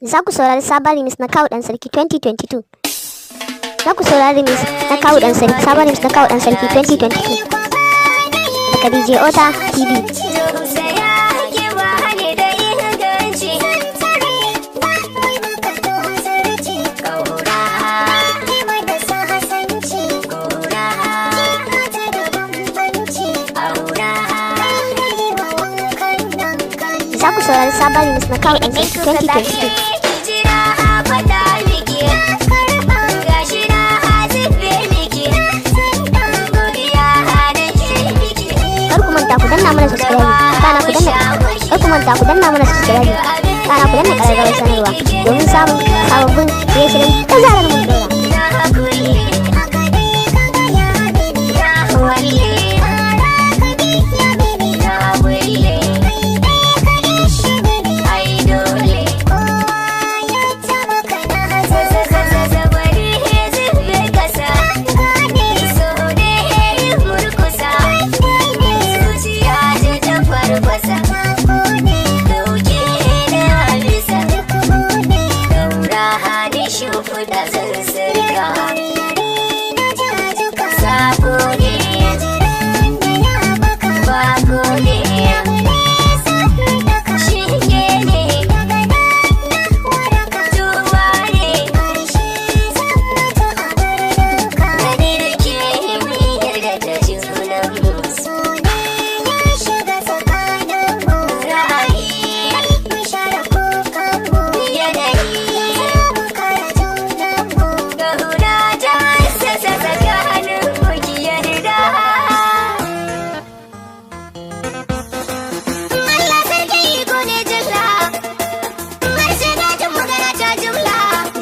Za ku saurari sabon remix na Kawu Dan Sarki 2022. Za ku saurari remix na Kawu Dan Sarki, sabon remix na Kawu Dan Sarki 2022. Daga DJ Ota TV. Za ku saurari sabon remix na Kawu Dan Sarki 2022. Ku danna mana subscribe kana ku danna mana subscribe kana ku danna ƙararrawar sanarwa domin samun sababbin shirye-shiryen da zarar mun dora.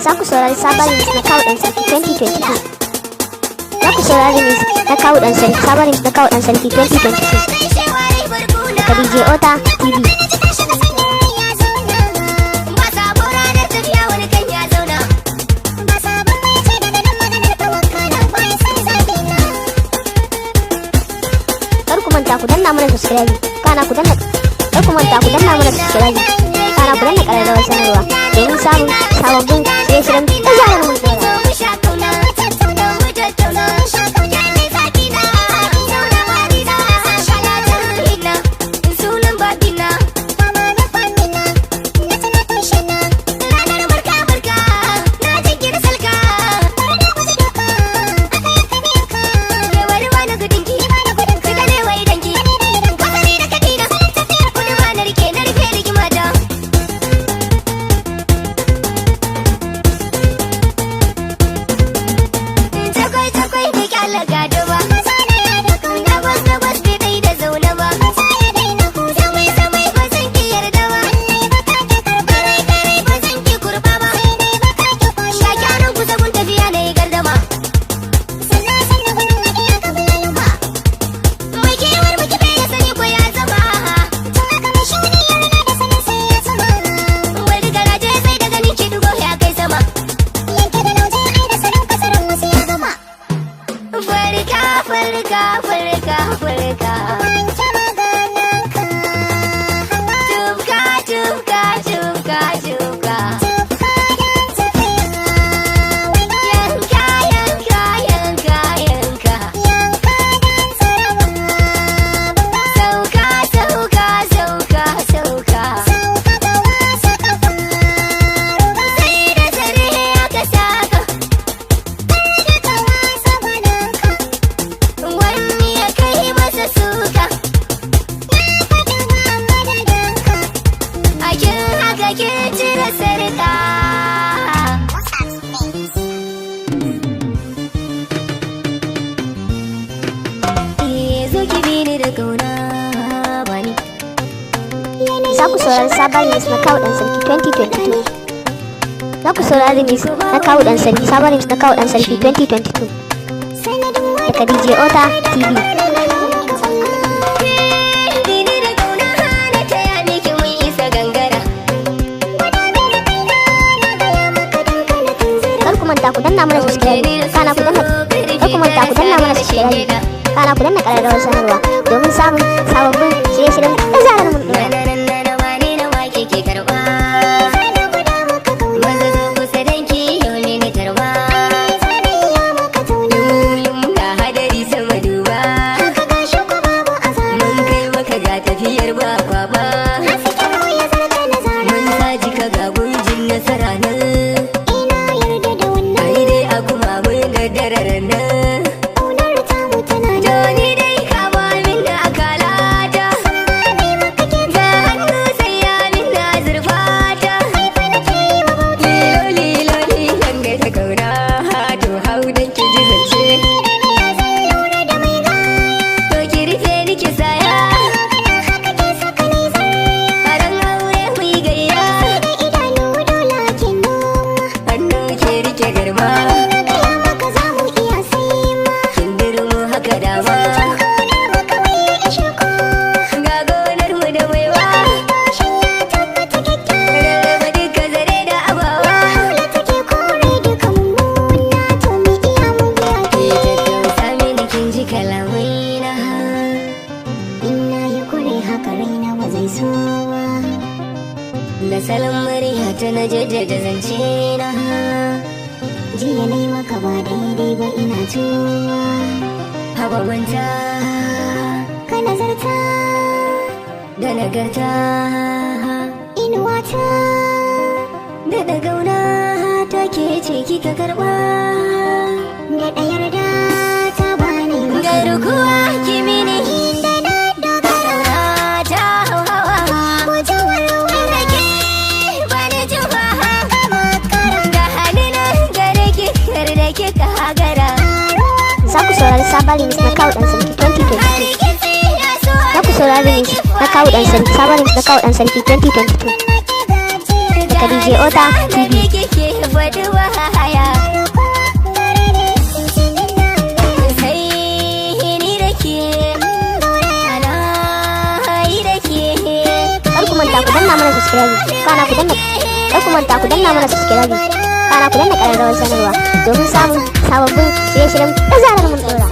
Za ku saurari sabon remix na Kawu Dan Sarki 2022. Za ku saurari remix na Kawu Dan Sarki, sabon remix na Kawu Dan Sarki 2022. Daga DJ Ota TV. Kar ku manta ku danna mana subscribe, kana ku danna ƙararrawar sanarwa domin samun sababbin shirye-shiryen da zarar mun dora. Za ku saurari sabon remix na Kawu Dan Sarki 2022. Za ku saurari remix na Kawu Dan Sarki, sabon remix na Kawu Dan Sarki 2022. Daga DJ Ota TV. Kar ku manta ku danna mana subscribe, kana ku danna ƙararrawar sanarwa domin samun sababbin shirye-shiryen da zarar mun dora. da salon murya ta na jaddada zance na. Jiya na yi maka ba daidai ba ina tuwa. Hababanta Ka nazarta da nagarta inuwata da gauna ta ke ce kika karɓa. da ɗayar da ta bani Garkuwa kimini da na dogara ta hauhawa da ke bani juwa da halina gare ki kar da kika hagara. Za ku saurari sabon remix na kawo ɗan sarki 2022. Za ku saurari remix na kawo ɗan sarki sabon remix na kawo ɗan sarki 2022. Daga DJ Ota TV. Kar ku manta ku danna mana subscribe, kana ku danna kar ku manta ku danna mana subscribe, kana ku danna ƙararrawar sanarwa domin samun sababbin shirye-shiryen da zarar mun ɗora.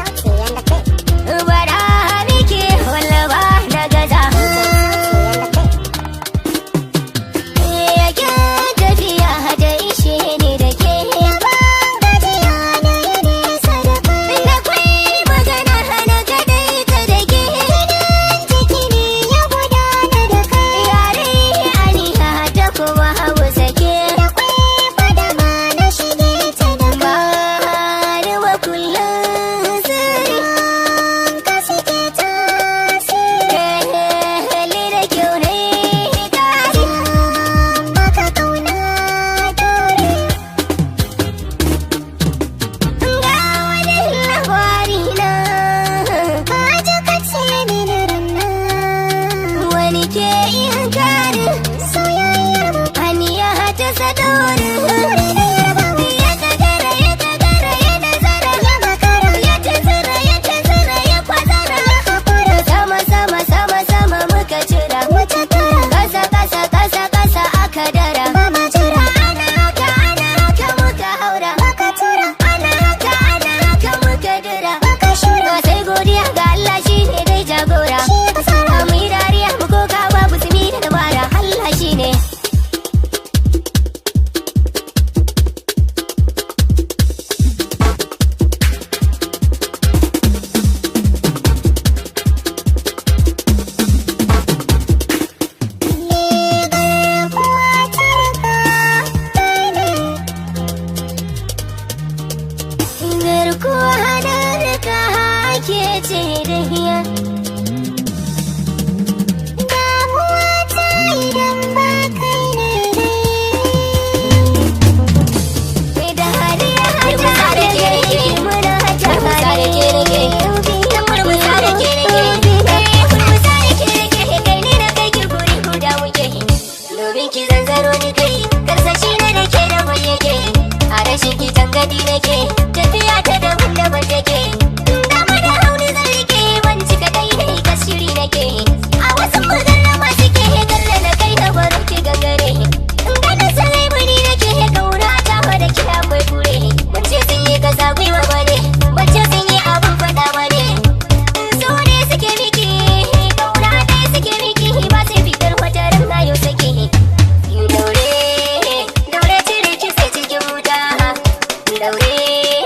Daure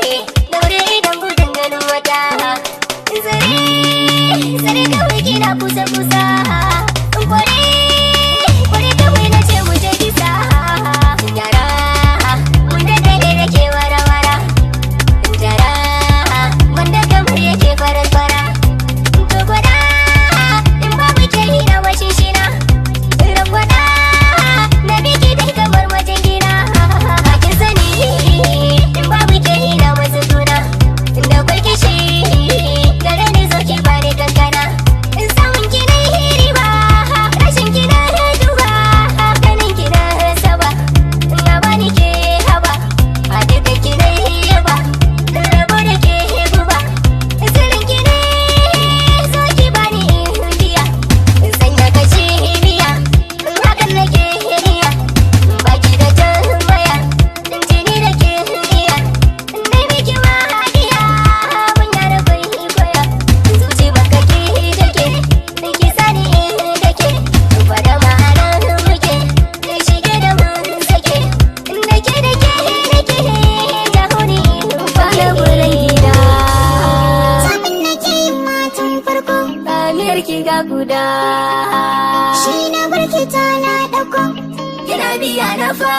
biya na fa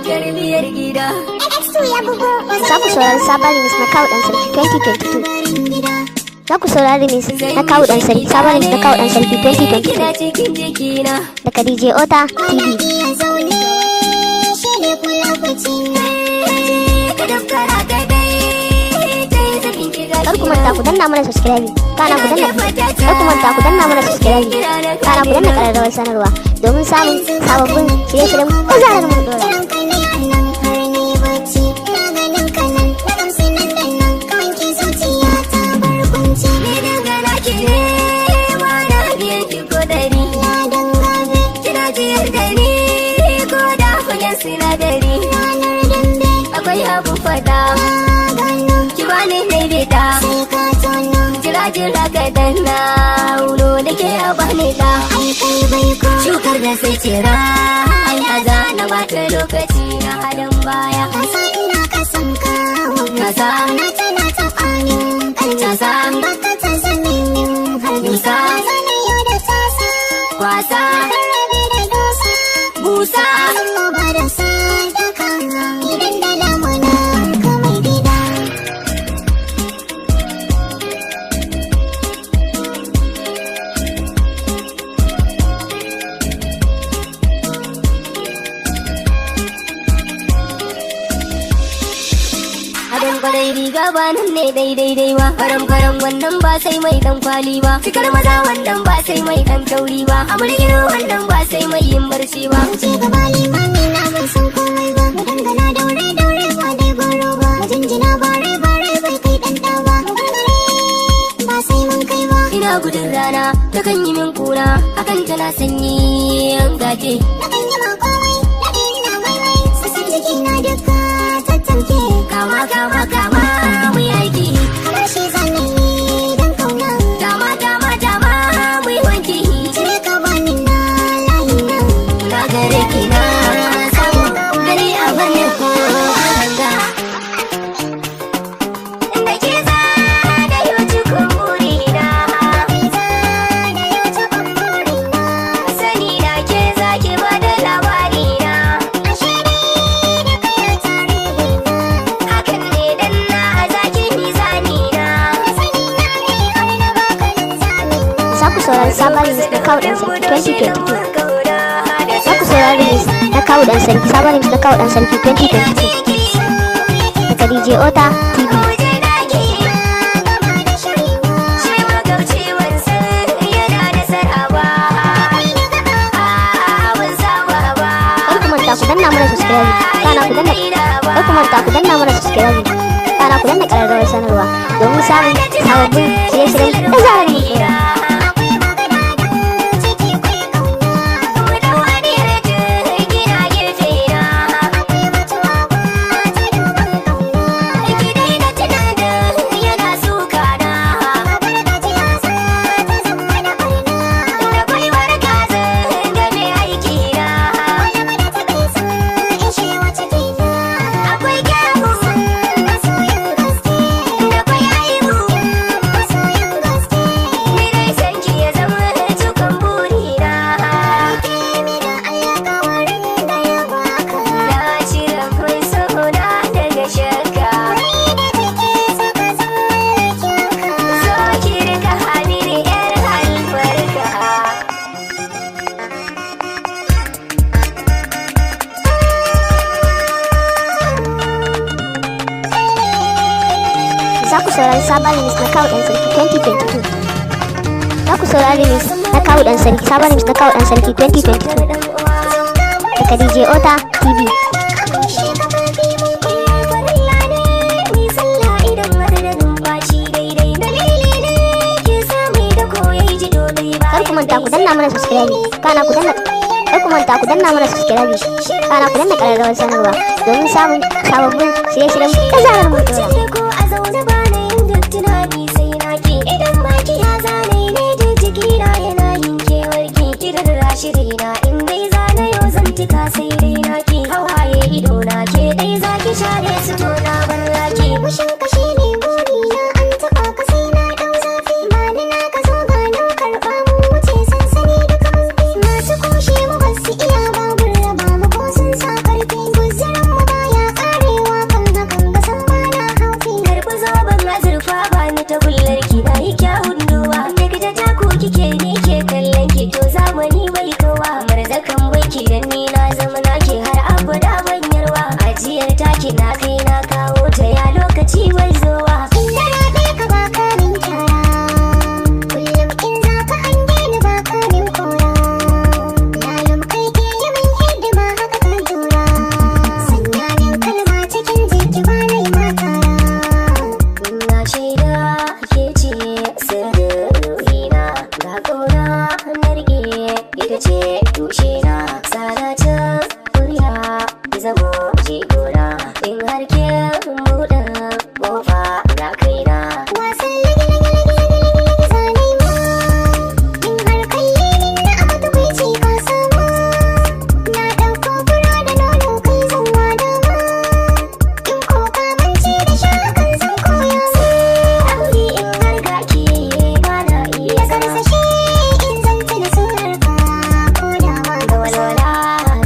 garbiyar gida. Za ku saurari sabon remix na Kawu Dan Sarki 2022. Za ku saurari remix na Kawu Dan Sarki, sabon remix na Kawu Dan Sarki 2022 daga DJ Ota TV. Kar ku manta ku danna mana subscribe, kana ku danna ƙararrawar sanarwa domin samun sababbin shirye-shiryen da zarar mun dora. Akwai abu fada ki bani ne bida jira ka danna wulo da ke a bani da shukar da sai cira ai haza na bata lokaci na halin baya kasa ina kasan kawo kasa na tana ta kwanin kasa baka ta zanen halisa zanayo da tasa wasa rabe da dosa busa ba da sadaka idan da damuna kamar gida. Adam kwarai riga ba nan ne daidai ba, faram wannan ba sai mai dan kwali ba, cikar maza wannan ba sai mai dan tauri ba, amurgino wannan ba sai mai yin barci ba. Ce gaba limami na ban san komai ba, mu dangana daure ba dai goro ba, mu jinjina bare bai kai dan da ba, ba sai mun kai ba. Ina gudun rana ta kan yi min kuna, akan tana sanyi an gaje. Na kan yi ma komai, na ina mai sassan jiki na duka tattamke. Kama mu yaki kamar shi zanen don kauna. Dama mu yi wanki cire ka bani na layin nan. Na gare ki na samu gari a bane ko hanga. Da ke za da yau cikin burina, sani da ke za ki bada labarina. Za ku saurari sabon remix na Kawu Dan Sarki 2022. Za ku saurari remix na Kawu Dan Sarki, sabon remix na Kawu Dan Sarki 2022 daga DJ Ota TV. Kar ku manta ku danna mana subscribe, kana ku danna ƙararrawar sanarwa domin samun sababbin shirye-shiryen da zarar mun dora. Za ku saurari sabon remix na Kawu Dan Sarki 2022. Za ku saurari remix na Kawu Dan Sarki, sabon remix na Kawu Dan Sarki 2022 daga DJ Ota TV. Kar ku manta ku danna mana subscribe, kana ku danna ƙararrawar sanarwa domin samun sababbin shirye-shiryen da zarar mun dora. Shirina in dai zana yau zantika sai dai naki, hawaye ido na ke dai zaki share su to na bar raki. Kushin kashi ne burina, an taɓa ka sai na ɗau zafi, ba ni na ka zo ga nan karɓa mu wuce sansani duka mun bi. Masu kushe mu ba su iya babura. na zama nake har abada ban yarwa. Ajiyar taki na kai na kawo ta ya lokaci bai zowa. Inda na ɗaya ka ba ka min kyara, kullum in za ka hange ni ba ka min kora. Lalum kai ke yi min hidima haka ka jura, sanya min kalma cikin jiki ba na yi matara. Na shaida ke ce sirrin ruhina, ga ƙauna na rike ita ce tushe na. Sana ta kuriya zamo jigora, in har ke buɗe ƙofa ga kaina. Wasan lagi-lagi-lagi-lagi zanai ma, in har kalle min na abu tukwici ka sama. Na ɗauko fura da nono kai zan wada ma, in ko ka mance da sha hakan zan koya ma. Aure in har ga ke ba na iya Ya zama. karsashe in zan tuna surar ka, ko da ma Da walwala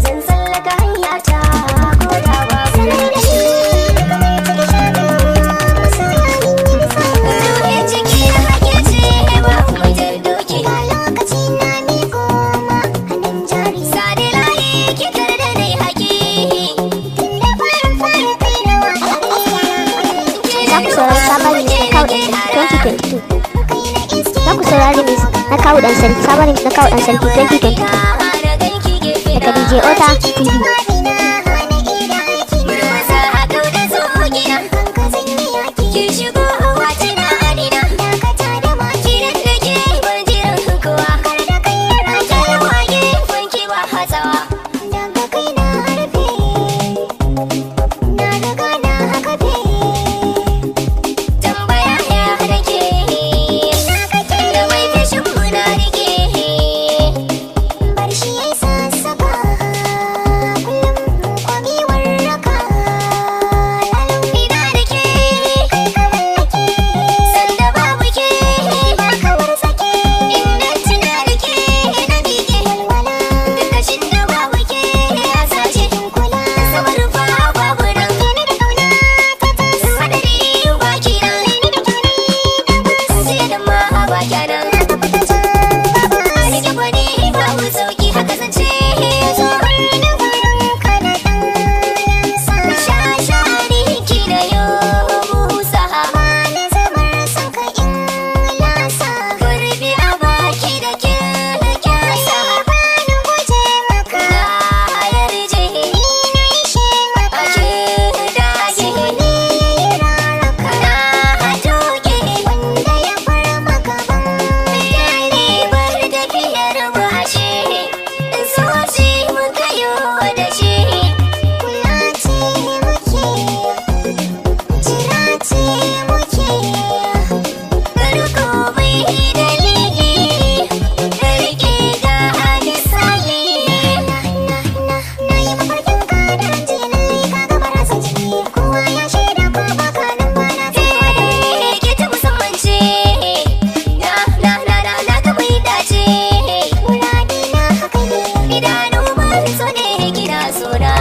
zan tsallaka hanyata ko da ba sanar da ni kamar ciki shaɗin masoya min yi misali. ruhe ciki na hake ce ba mai jardoki. Ga lokaci na miƙo ma hannun jari, Sade layi kitar da dai haƙi. tunda farin fara kai na wata Za ku saurari sabon remix na kawo ɗan sarki 2022. Za ku saurari remix na kawo ɗan sarki, sabon remix na kawo ɗan sarki 2022 daga DJ Ota TV. Murmusa a kau da zogina. Ki shigo wacina adina. Kiran da ke ban jiran kowa. A tara wage wanki ba hatsawa. Tambaya ya rage. Da mai fashin muna rike. Ina da ke. Sanda babu ke. Inda tuna da ke na bige. Dukashin da babu ke ya sace. Sabar fa babu nan. Hadari baki nan. Sai da ma baki nan. Rike gwani babu sauki haka zance. Shashari ki da yau musa. Karbi a baki da ke kyasa. Na yarje. Ake dage. Na toke. Yare bar tafiyar bashe. Soci muka yi da shi. Farko bai dalili. Rike ga misali. Ke ta musamman ce. Na ta mai dace. Idanu ba so ne gida suna.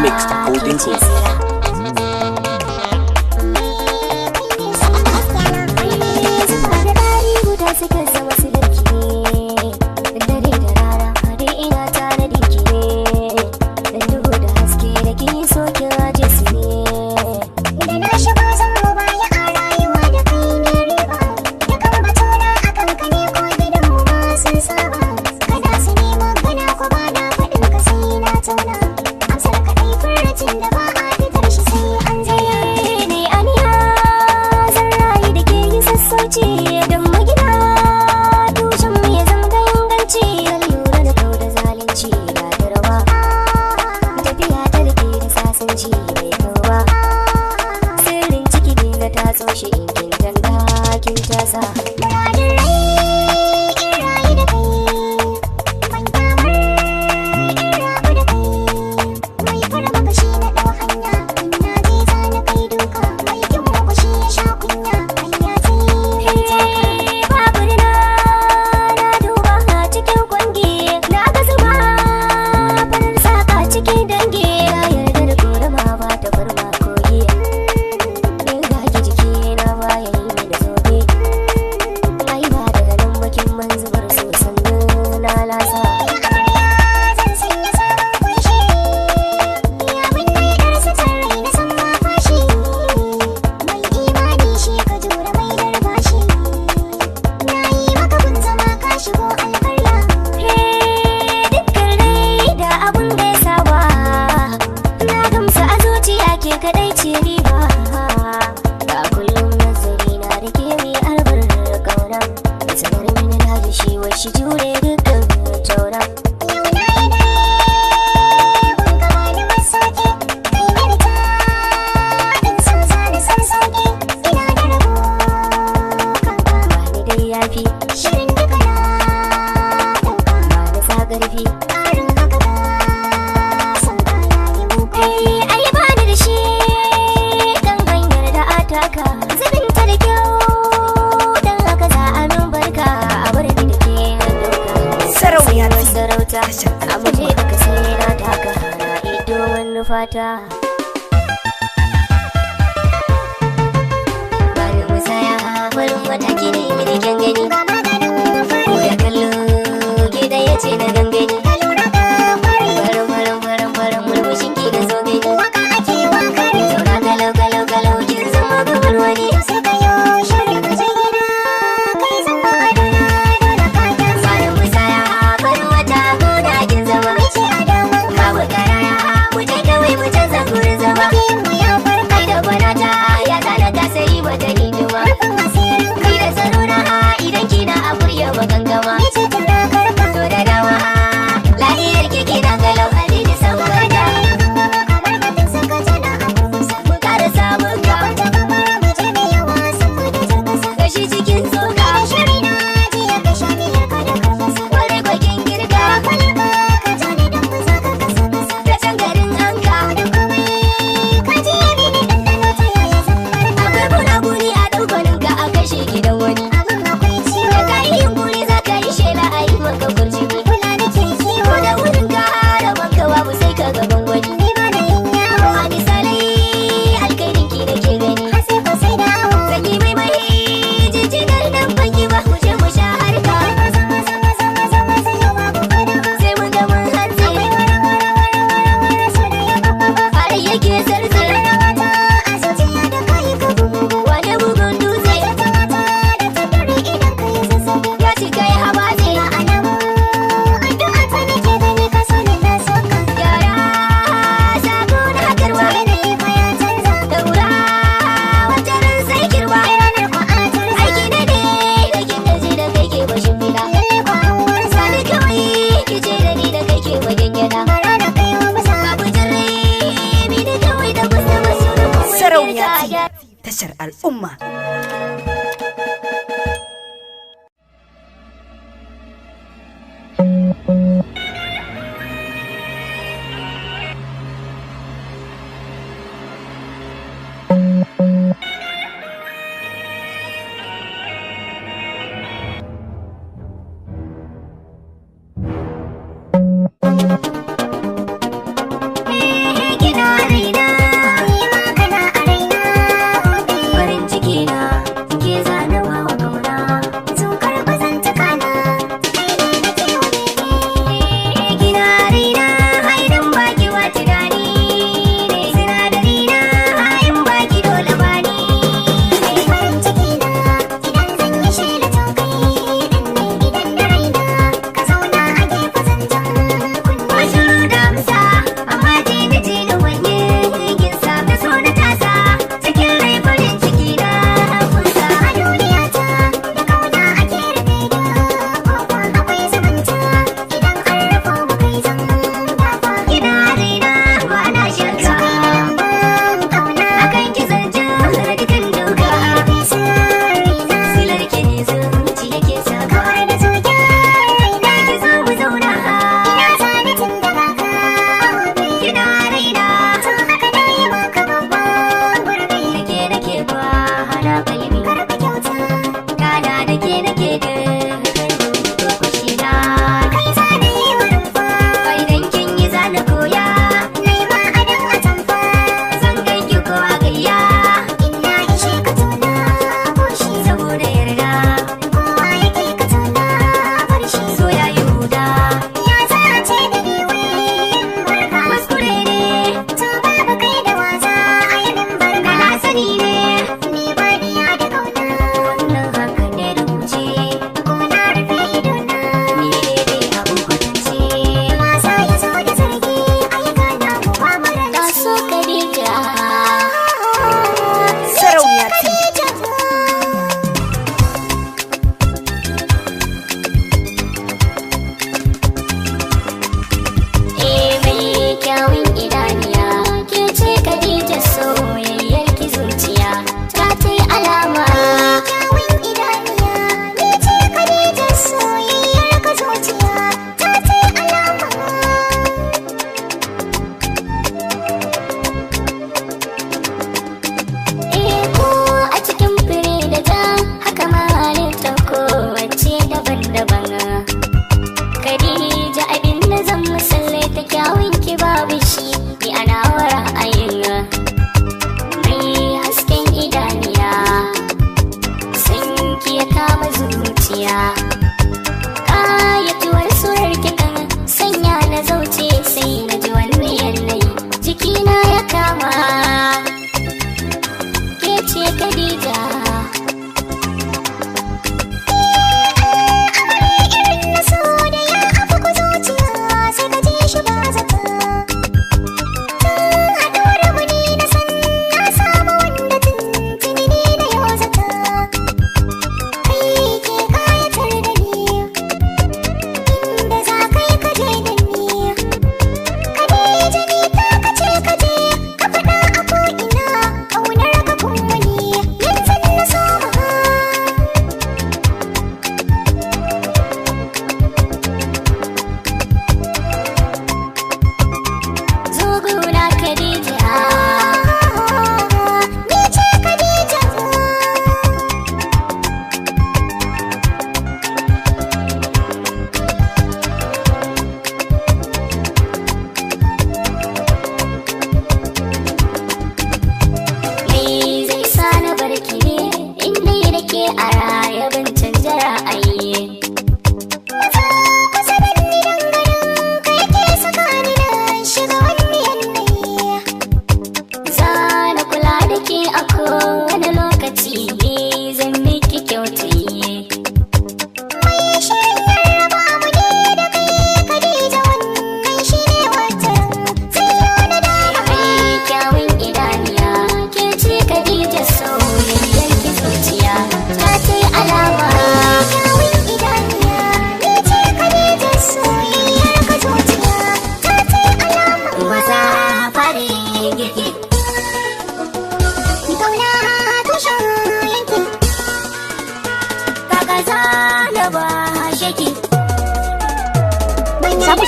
Mixed Golden Soul. Suka zama su darki dare da rana dai ina tare da ke dan duhu da haske da kin so ki aje su ne. Idan na shigo zan baya a rayuwa da kai ne riba, da kan batuna akan ka ne ko gidan mu ma sun saba. Kada su nemo gana ko ba na faɗin ka sai na tauna, amsar ka ɗai furcin da ba a fitar shi sai an zauna. Ne aniya zan rayu da ke yi sassauci don magina tushen mu ya zama ganganci. Kan lura da kau da zalunci ba da rawa. Tafiya ta da ke da sasanci bai kau ba. Sirrin ciki ne na tatso shi in kin ganga kin tasa. Muradin rai in rayu da kai, ban kyamar in rabu da kai. kadai ce riba. Ga kullum nazari na da ke mai arbar kauna. Sanar mini na da shi wai shi jure dukkan tauna. Yau na yi dai kun gaba da masauki. Hanyar ta in so zane san sauki. Ina da rabo kanka. Bani dai yafi Shirin duka na ɗauka. ba na sa ƙarfi. Ƙarin haka ba son ka yayi muku. Ai bani da shi kan hanyar da ataka. Zubin ta da kyau dan haka za a min barka. A bar ni da ke ɗauka. Sarauniya Sai TV. sarauta a muje da ka sai na taka. Na ido wani fata. Bani musaya farin mataki ne mini kyan gani. Ga maganin fari. Ko da kallo gida ya ce na gangani. Ka lura da fari. Farin murmushin ki da zo gani. Waka ake wakari. Zauna galau kin zama gabar wani. Sai ka yo shiri ka je gida. Kai zama adana dole ka kyasa. Bani musaya farin wata ko da kin zama. Ce a daman ka. Babu karaya mu je kawai mu canza gurin zama. Mu ya farka. Kai da banata ya zana ta sayi mata hidima. Rufin asirin ka. Kai da tsarona idan kina a kurya magangama. Ni ce tana karka. To da dama lahiyar ki kina galau hali da san wata. Kamar batun saka tana a kusa. Mu kara samun ka Wata kamar mu je da yawa saboda jirgasa. gashi cikin tsoka. Shiri na jiya ka sha miyar ka da karfasa. Kwarai kwakin girka Kwalaba ka tani don mu za ka kasa kasa. ta can garin anka. Da komai ka ji yabi da ɗanɗano ta yaya zan barka. Akwai gunaguni a ɗaukanin ka a kashe gidan wani. Abin akwai ciwo. Da ka yi yunkuri za ka yi shela a yi maka kurjini. Kula da ke kiwo. Ko da wurin ka da banka babu sai ka gaban wani. Ni ba da yin yawo. A misalai alkairin ki da ke gani. Har sai ko sai dawo. Zaki mai jijjigar nan banki ba mu je mu sha harka. Maza maza maza maza maza yau babu fada ba. Sai mun ga mun hantsi. Wara so da ya babba ba. Har yake sarse. Mata a zuciya da kayi ka bugu. Wane bugun dutse. Wata mata da ta dare idan ka yi zazzabi. Ya cika ya habace. Ga alamu addu'a ta nake gani ka so ne na so ka. Yara sako na karba. Yanayi fa ya canza. Daura wata ran sai kirba. Ranar kwa a canza. Aiki na ne da kin gaji da kai ke bashin fila. Lalle kwa an warsa. Sani kawai ki ce da ni da kai ke bagen gyada. Bara da kai wa musa. Babu jirri mi da kawai da kusa masu rubu. Sarauniya TV. Tashar al'umma. Kina raina, Ni ma kana a raina. farin ciki na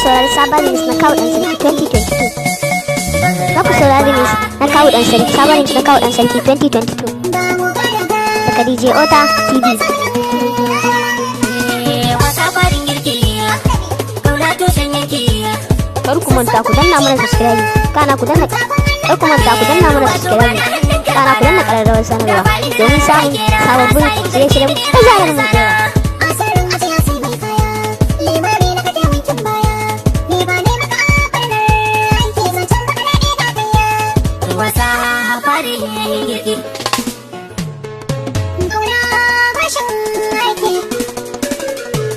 saurari sabon remix na kawo dan sarki 2022. Za ku saurari remix na kawo dan sarki, sabon remix na kawo dan sarki 2022 daga DJ Ota TV. Wasa farin girki, kauna tushen yanki. Kar ku manta ku danna mana subscribe, kana ku danna kar ku manta ku danna mana subscribe, kana ku danna ƙararrawar sanarwa domin samun sababbin shirye-shiryen da zarar mun dora. Wasa farin girki.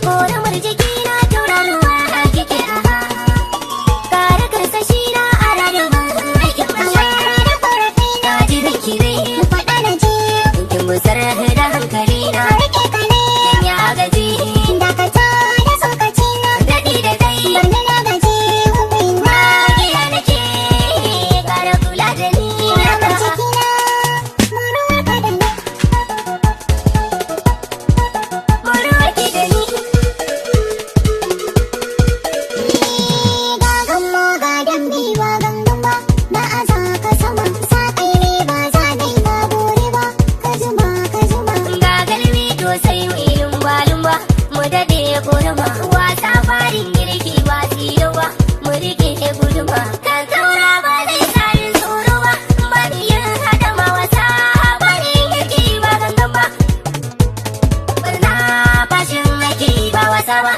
Ƙoramar jiki na tauraruwa a kike. Kare karsashi na a rayuwa aikin mashi. Na ji biki zai kin busar da hankali na. Kin ya gaji daɗi da zai magiya nake ƙara kula da ni. Murwarki da ni. Ga galmi to sai mu yi lumba-lumba mu daɗe guduma. Wasa farin girki ba tilo ba mu riƙe guduma. Kan saura ba zai tsarin tsoro ba, ba ni yin hadama. Wasa farin girki ba gangan ba, barna bashin aiki ba wasa ba.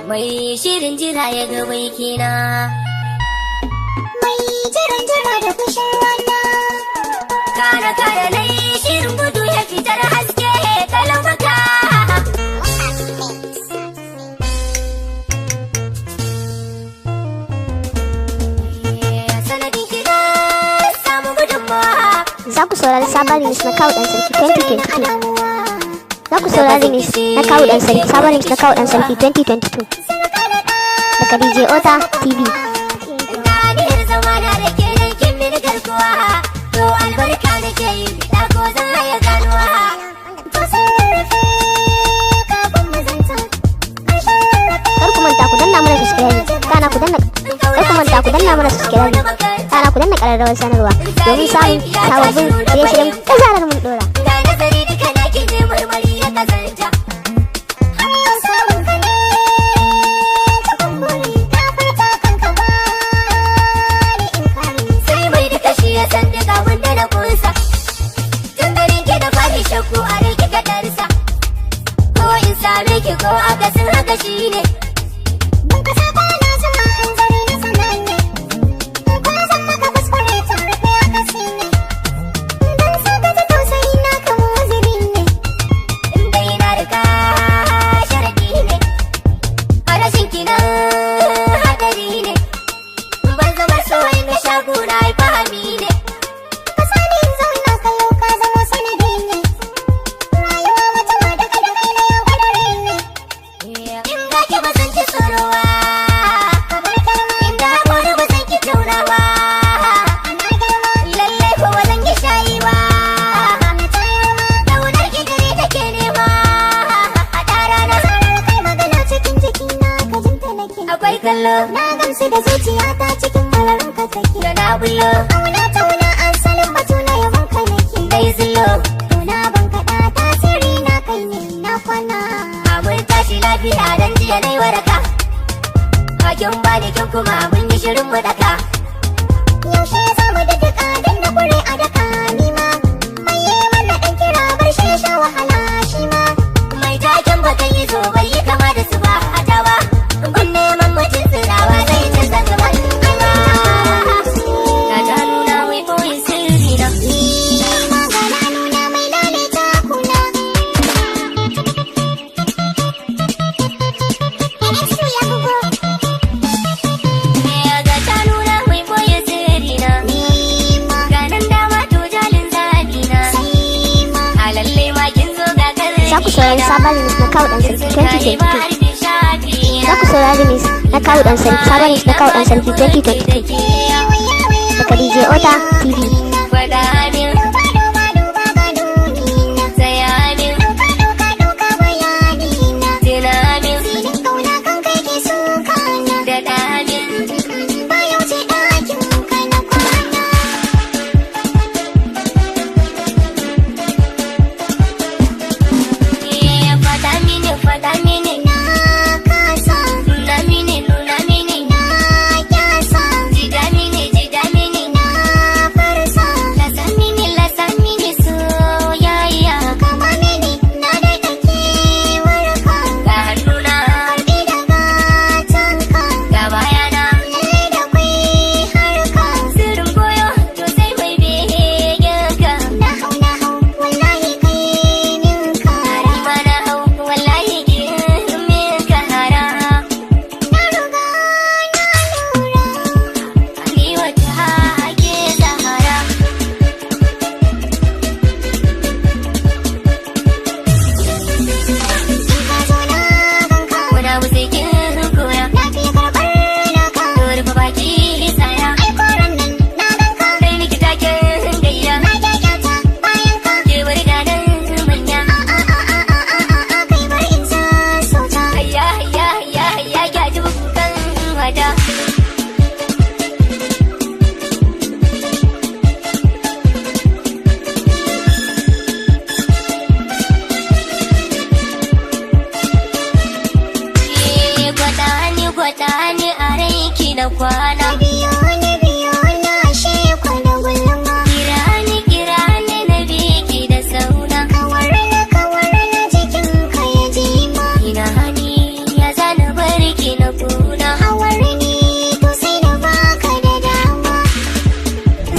Mai shirin jira ya ga baikina. Kara nai shirin gudu ya fitar haske kalan baka. Sanadin kira samu gudunmawa. Za ku saurari sabon remix na kawo dan sarki 2022. Za ku saurari remix na kawo dan sarki, sabon remix na kawo dan sarki 2022 daga DJ Ota TV. Ganiyar zamana da ke yankin mini garkuwa. To albarka da ke yi da ko zan haya ganuwa. Kar ku manta ku danna mana subscribe, kana ku danna kar ku manta ku danna mana subscribe, kana ku danna ƙararrawar sanarwa domin samun sababbin shirye-shiryen da zarar mun dora. Ga nazari duka na ke je marmari ya kasanta. Sai mai duka shi ya san duka wanda na kusa. Tun garin ki da fari shakku a rai kika darsa. Ko in same ki ko akasin haka shi ne. In dai na riga sharadi ne. A rashin ki nan hadari ne. Ban zama so na shagu na yi fahimi ne. In ga ki ba san ki tsoro ba. In da haƙuri ba san ki tauna ba. Lallai ko ba zan ki shayi ba. Ƙaunar ki gare take nema. A tara na akwai kallo. Na gamsu da zuciyata cikin malarin ka take. Da na bullo Tauna asalin batu na yabon ka nake. dai zullo. Tauna ban kaɗa tasiri na kai ne na kwana. Mun tashi lafiya dan jiya nai waraka. Hakin ba da kin kuma mun yi shirin mu daka. Yaushe za mu da duka dan da kure a daka ni ma. Mai yi mana ɗan kira bar shi ya sha wahala shi ma. Mai taken bakan yi zo bai yi kama da su ba a tawa. Gun neman mutum tsirawa zai canza gaba. Ka ta nuna mai koyin sirri na. Magana nuna mai lalata kuna. Extra ya bugo. Ga ta nuna mai koyin sirri na. Ga nan dama to jalin zaɓi na. A lalle ma kin zo ga karni. Za ku saurari sabon remix na kawo dan sarki 2022. Za ku saurari remix na kawo dan sarki, sabon remix na kawo dan sarki 2022 daga DJ Ota TV. Faɗa min, saya min, mu sai kin koya. Na fiye karɓar naka. Rufe baki saya. Ai koran nan na ganka. Kai miki taken gayya. Na kyauta bayan ka. Ke bari da nan manya. Kai bari in sassauta. Hayya hayya hayya hayya kyaji bukan wada. Gwada ni a raiki na kwana. Biyo na ashe kwana gulma. Kira ni na biki da sauna. Kawar na jikin ka ya jima. Ina hani ya zana barki na kuna. Hawar ni to sai da baka da dama.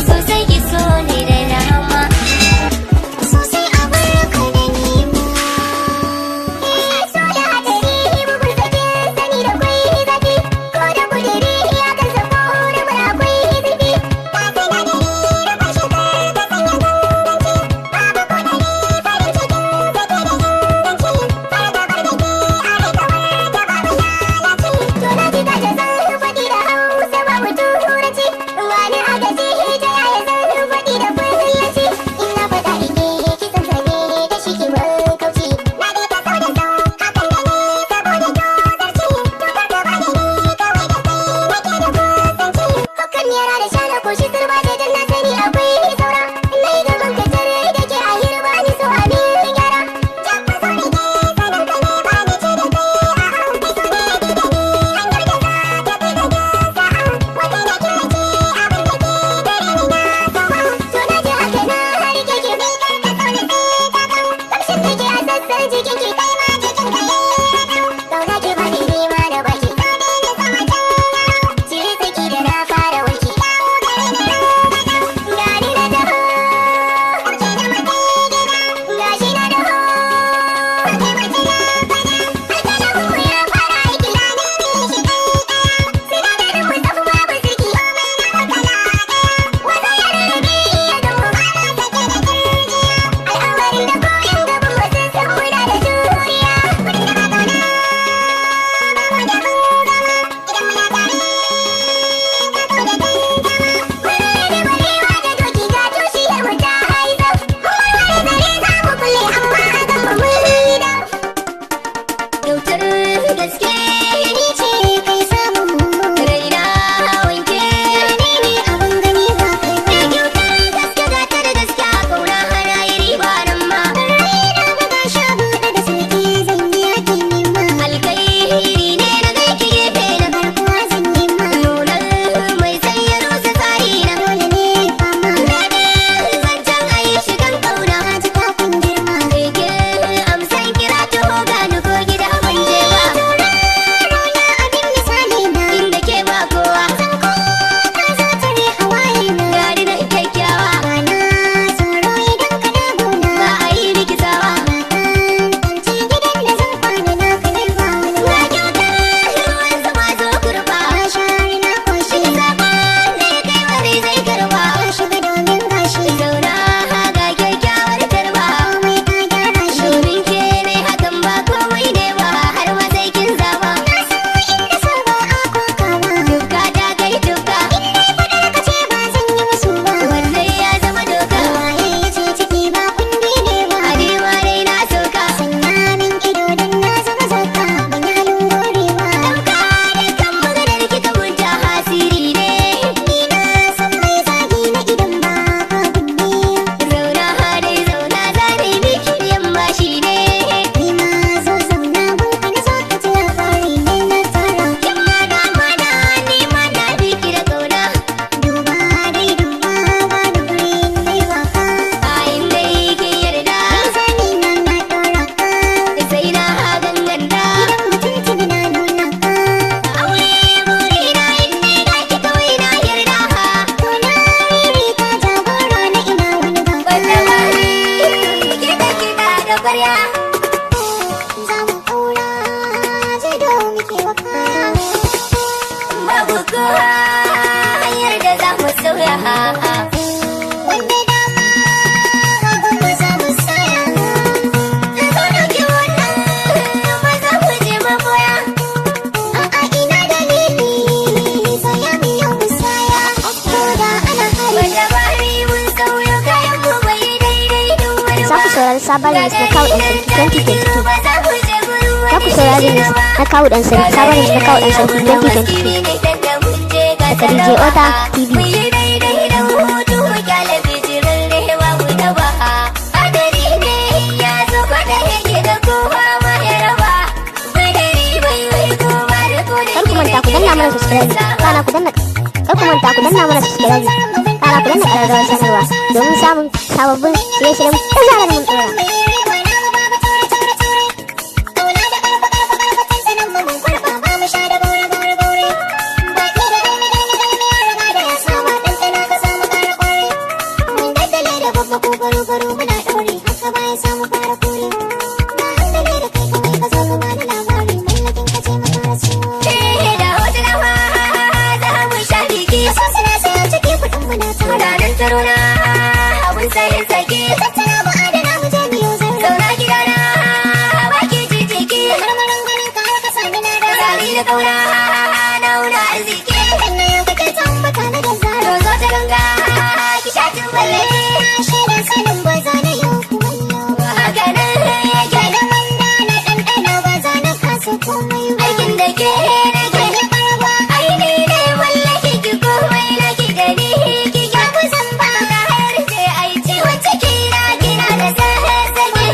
Sosai ki so ni da dama. Sosai a barka da nima. So da hadari bugun sakin sani da kwai zafi. Ko da kudiri ya kan sako da mara akwai zurfi. Ta sai na dare da kwashe kar ta sanya ganganci. Babu ko dare farin cikin zai kai da inganci. Fara da bar da ke a rai kamar da babu lalaci. To na ji ta zan faɗi da Hausa babu turanci. Wani agaji ta yaya zan faɗi da Fullanci. In na faɗa ike kisan sane da shi ke makauci. Na dai ta sau da sau hakan da ne saboda tozarci. To kar ka bani ni kawai da kai nake da kusanci. Hakan yara da shana ko shi turba sai dan na sani akwai saura. Na yi gaban ka tare da ke a hirba ni so a min gyara. Jabba so ne ke sanar ka ne ba ni ce da kai a'a. Kai so ne ke da ni hanyar da za ta fi da gasa. Wata na killace abin da ke dare ni na sama. To na ji haka na har ke ki bai kar ka sau da sai ka kau. Kamshin da ke a sassan jikin ki kai ma jikin ka ya kau. Kauna ki bani ni ma da baki. Sau ne ni sama can yaro. Cire saki da na fara wanki. Dawo gare ni yau ka dau. Gani na taho. Ɗauke da matai gida. Gashi na taho. Kai mace na fada. Alƙalamu ya fara aiki na nemi shi ɗaya. Sinadarin Mustapha babu sirki. Komai na makala ɗaya. Wazo ya rarrabe iya zama ba na sake da kirjiya. Al'amarin da koyon gaban wasu san muna da juriya. Wurin da ba ƙauna. Ba mu da hangama. Idan muna tare. Ka kau da tantama. Wani ne barewa da doki ga tushiyar mu ta haiza. Mun warware zare za mu kulle amma a gama mun hida. Kyautar gaske Ni ce kai samun raina wanke. ne ne abin gani za ka yi. Mai kyautar gaske gata da gaske a kauna hana yi riba nan ma. Raina na ga sha buɗe da sauƙi zan yi yaƙin nema. Alkairi ne na kai ki gefe na Garkuwa zan nema. nunar mai sanya rusa tsari na. Dole ne fama. Daɗin zancen a yi shigan kauna. Na ji kafin girma. Bikin amsan kira taho gani ko gida ban je ba. Tauraro na abin misali na. Inda ke ba kowa San ko ka zo tare hawaye na. gari na kyakkyawa. Ba na tsoro idan ka dagona. Ba a yi rikisawa. Tantance gidan da zan kwana na kanar ba wani Ga ba. kyautar ruwan zama zo kurba. Ba shari na koshi. Sabon da ya kai wani zai karba. Ka shiga domin gashi. Zauna ga kyakkyawar tarba. Komai ka gyara shi. Domin ke ne hakan ba komai ne ba har ma sai kin zaba. Na so inda so ba a koka ba. Duka ta kai duka. Faɗar ka ce ba zan yi musu ba. Wannan ya zama doka. Waye ya ce ciki ba kundi ne ba. A nema dai na soka. Sanya min ido don na zama zauka. Ban yi halin gorewa. Dauka dukkan maganar kika munta hasiri ne. Ni na san mai zagi na idan ba ka kunne. Zauna dai zauna za dai miki yamma shi ne. Ni ma zo zauna gun ka na zo ka ji labari ne na tara. Kin ma ga mana ni ma na biki da kauna. Duba dai duba ba da gurin mai waka. Bayan dai kin yarda Mai zani na na ɗora ka. sai na ganganta. Idan mutum tuni na nuna ka. Aure burina in ne da ki kawai na yarda ha. To na riri ka jagora na ina wani ba. Wanda wani kiɗa kiɗa da ƙwarya. Za mu ƙaura jido muke wa kaya. Babu kowa hanyar da za mu sauya ha. Wanda dama hagu mu za mu saya. Zo ɗauki wannan maza mu je maboya. sabon remix na kawo ɗan sarki 2022. Za ku saurari remix na kawo ɗan sarki sabon remix na kawo ɗan sarki 2022 daga DJ Ota TV. Kar ku danna mana subscribe kana ku danna ƙararrawar sanarwa domin samun sababbin shirye-shiryen da zarar mun ɗora. Abun sayin sake tattara mu adana mu je biyo zai zauna gidana baki jijiki marmarin ganin ka har ka sami na da sari da kauna na wuna arziki wannan yau kake tambata na da zaro zo ta ganga ki sha tun balle shaidar sanin ba za na yau kumallo haka nan yake da manda na ɗanɗana ba za na kasa komai aikin da ke na ke karba ai ne ne wallaki ki komai na ki da ni ki ga kusan ba na harce ai ciwon ciki na kina da zazzabi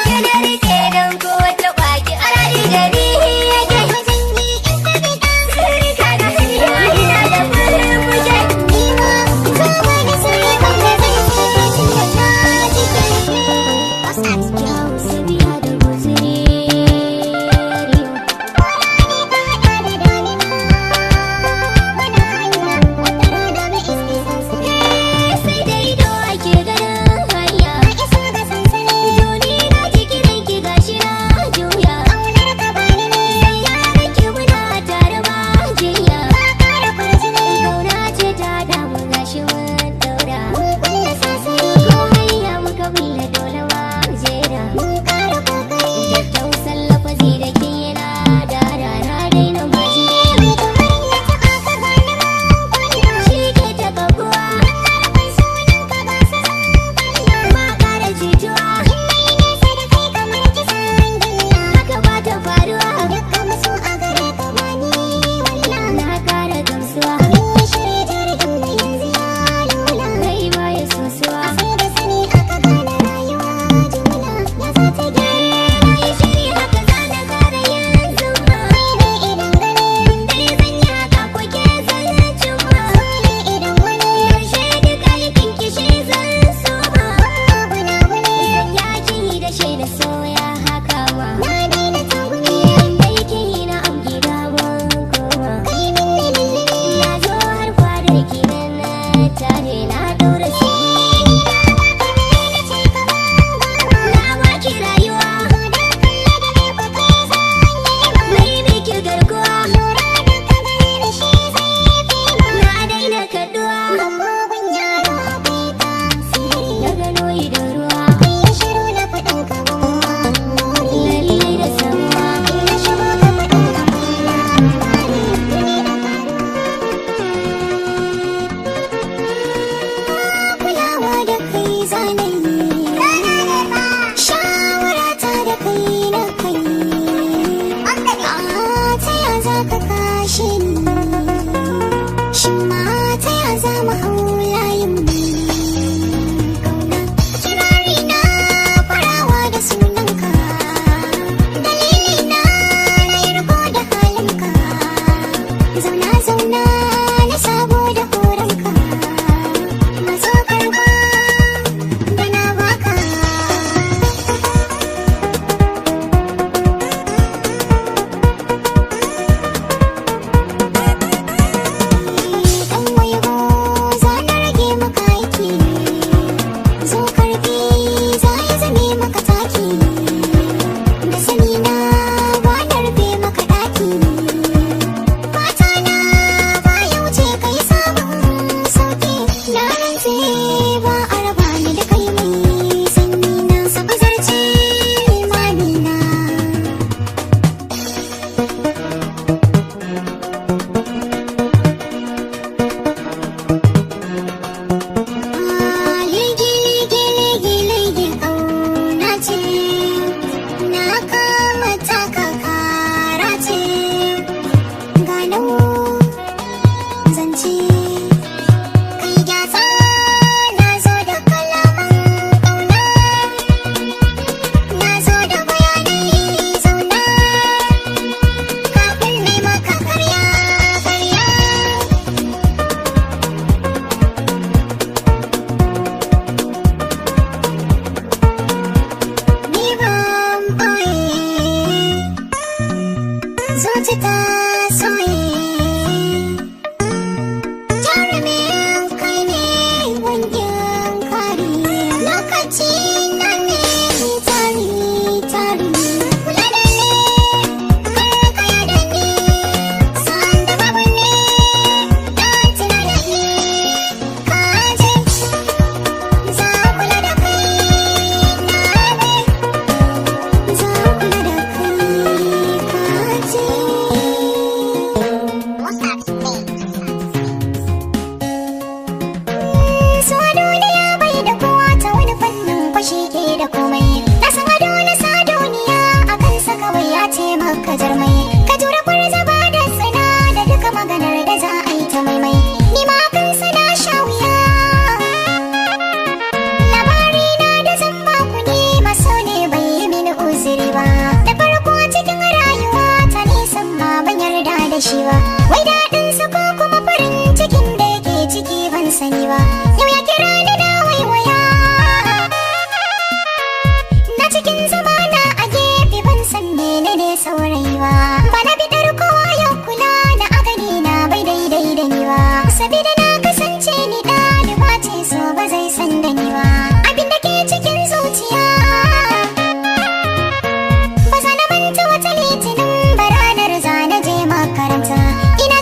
kina rike don ko wata kwaki a rari da ni yake wajen yi in ka bi dan sirri ka da ina da farin muje ni ma zo ba da sirri kan da zai ce tun da na jike wasa kyau su biya da guzuri sai dai do ake ganin hanya iso da sansani joni na jikirin ki gashi na juya aunar ka bani ne ya rake muna tare ba jiya ba kara kwarjini kauna ce ta damu gashi mun daura mun kulle sasai ko hanya muka kulle dole ma jera mun kara kokari da tausan lafazi da ke yana da rana daina maji mai kamar ya taɓa ka gani ma shi ke taɓa kuwa sunan ka ba sa ma kara jituwa mai nesa da kai kamar kisan gilla haka ba ta faruwa dukkan musu a gare ka bani walla na kara gamsuwa abin ya shirya jirgin mai yanzu ya lula kai ma ya sosuwa sai da sani aka gane rayuwa jimila ya za ta gyara ya shiri haka za na kara yanzu ma ne idan ganin dai zan yi haka kuke zancin ma ne idan wani yaushe duk aikin kishi zan so ma buna zan yaki da shaida soya haka ma na daina tagumi dai ke na amgi gaban koma kai min ne na zo har fadar ki nan na tare na daura sirri na ce ka na baki rayuwa da kalle da ne ko kai zan yi mai miki garkuwa lura da ka gare da shi zai fi na daina kaduwa amma ban yaro akwai tasiri na gano da ruwa kai ya shiru da faɗin ka lallai da samuwa kai ya shiru da faɗin ka kulawa da kai zanayi shawara ta da kai na kai ta ya za ka kashe ni shin ma ta ya za mu hau layin kauna kirari na farawa da sunanka dalili na yi riko da halinka zauna zauna na sabo da horonka maso karba da na baka zuci ta soye. Jarumin kai ne wangin kari, lokaci na ne tari tari. Kula da ni, kar ka yarda ni, san da babu ni, don tuna da ni. Ka ji, za kula da kai, na ne, za kula da kai, ka ji. So duniya bai da kowa ta wani fannin kwashi ke da komai. Na san ado na sa duniya a kansa kawai ya ce maka jarmai. Ka jura kwarzaba da tsina da duka maganar da za a yi ta maimai. Ni ma kansa na sha wuya. Labari na da zan baku ne maso ne bai yi mini uzuri ba. Da farko cikin rayuwa ta nisan ma ban yarda da shi ba. Wai daɗinsa ko kuma farin cikin da yake ciki ban sani ba. Yau ya kira ni na waiwaya. Na cikin zamana a gefe ban san menene saurayi ba. Ba na bidar kowa yau kula na a gani na bai daidai da ni ba. Sabida na kasance ni ɗaliba ce so ba zai san da ni ba. Abin da ke cikin zuciya ba za na manta wata litinin ba ranar za na je makaranta. Ina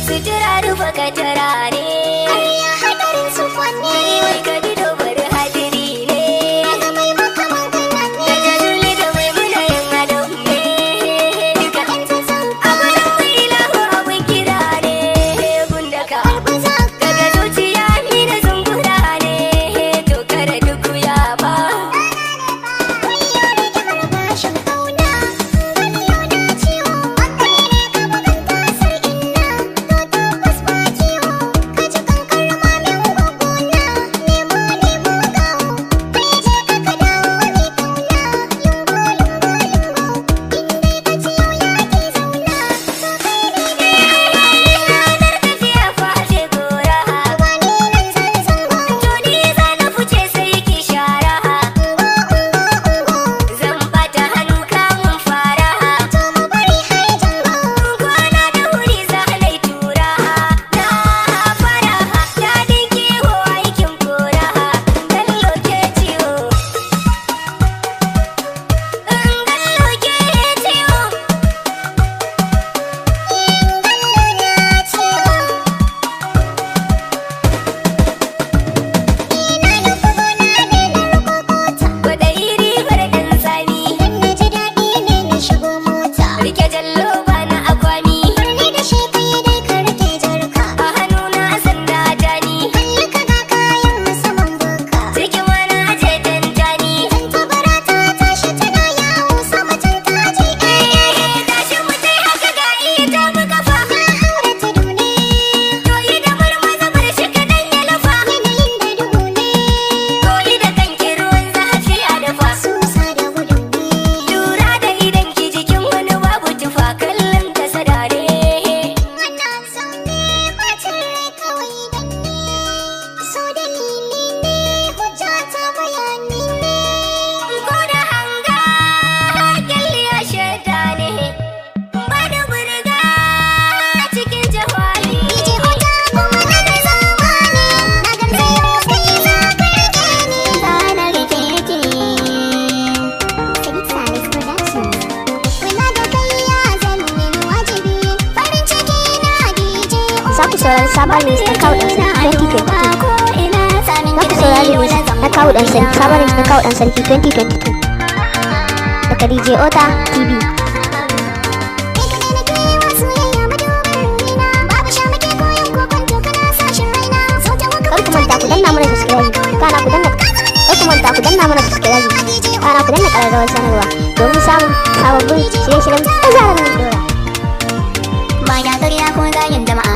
sutura rufa ka turare. Ƙarya hadarin su kwanne. Wai ka bi dobar hadiri ne. Daga mai makaman kanan Da ne. jazuli da mai muna yin adon ne. Duka Yan sassan a gurin mai ilahu abin kira ne. Gundaka karɓaza. daga zuciya ni da zungura ne. To kare duk ya ba. Kullum da kyamar bashin ƙauna. Gani yau na ciwo. Hankali ne ka bugan tasar inna. To tabbas ba kiwo. Ka ji kankar mamin gwaggona. Nemo nemo gawo. Kai je ka dawo mai ƙauna. Lungo lungo lungo. In dai ka ci yau ya ke zauna. To kai ne Ranar tafiya face gora. ba ni nan zan zango. To ni za na fice sai ki shara. Zan bata hannu kamun fara. To mu bari har jango. Kwana da wuri za na yi tura. Na fara daɗin kiwo aikin kora. Gallo ke ciwo. Gallo ke ciwo. Kwaɗayi ribar ɗan sami. Rike jallo ba na akwami. A hannuna sanda jani. Cikin wani aje tantani. Tashi mu tai haka ga ita mu kafa. Toyi da marmaza bar shi kaɗan ya lafa. Toyi da kanki ruwan zafi a dafa. Lura da idan ki jikin wani babu tufa kallon ta sadare. Ko da hanga kyalli ya shaida ne. Ba da burga cikin jahwali. Za ku saurari sabon list na kawo ɗan sarki 2022. Za ku saurari list na kawo ɗan sarki sabon list na kawo ɗan sarki 2022. Daga DJ Ota TV. Kar ku manta ku danna mana subscribe. Kana ku danna Kar ku manta ku danna mana subscribe. Kana ku danna ƙararrawar sanarwa domin samun sababbin shirye-shiryen da zarar mun dora. Ba ya ƙarya ko zagin jama'a.